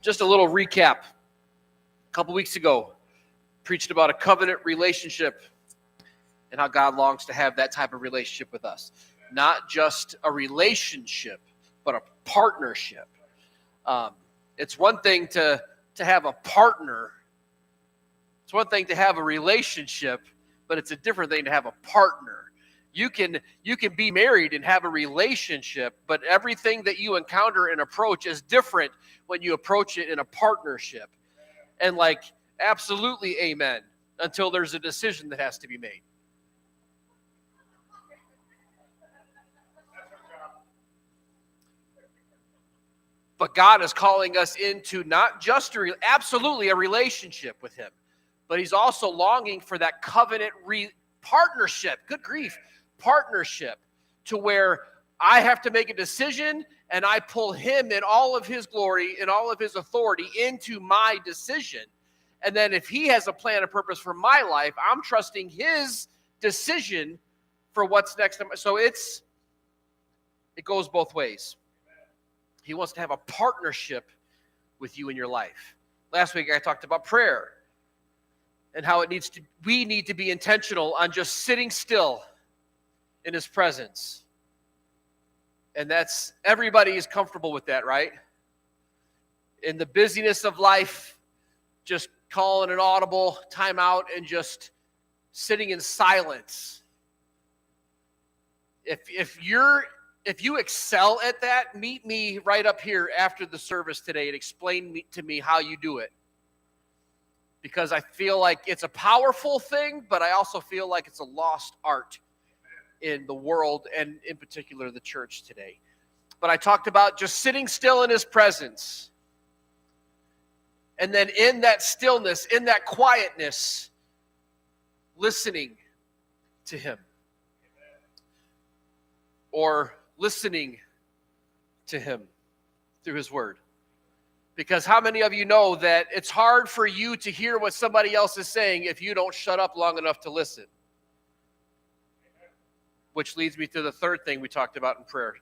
Just a little recap. A couple weeks ago, preached about a covenant relationship and how God longs to have that type of relationship with us. Not just a relationship, but a partnership. It's one thing to have a partner. It's one thing to have a relationship, but it's a different thing to have a partner. You can be married and have a relationship, but everything that you encounter and approach is different when you approach it in a partnership. And absolutely amen, until there's a decision that has to be made. But God is calling us into not just absolutely a relationship with him, but he's also longing for that covenant partnership. Good grief. Partnership, to where I have to make a decision and I pull him in all of his glory and all of his authority into my decision. And then if he has a plan and purpose for my life, I'm trusting his decision for what's next. So it goes both ways. He wants to have a partnership with you in your life. Last week I talked about prayer and how we need to be intentional on just sitting still in his presence. And everybody is comfortable with that, right? In the busyness of life, just calling an audible timeout and just sitting in silence. If you excel at that, meet me right up here after the service today and explain to me how you do it. Because I feel like it's a powerful thing, but I also feel like it's a lost art in the world and in particular the church today. But I talked about just sitting still in his presence. And then in that stillness, in that quietness, listening to him. Or listening to him through his word. Because how many of you know that it's hard for you to hear what somebody else is saying if you don't shut up long enough to listen? Which leads me to the third thing we talked about in prayer.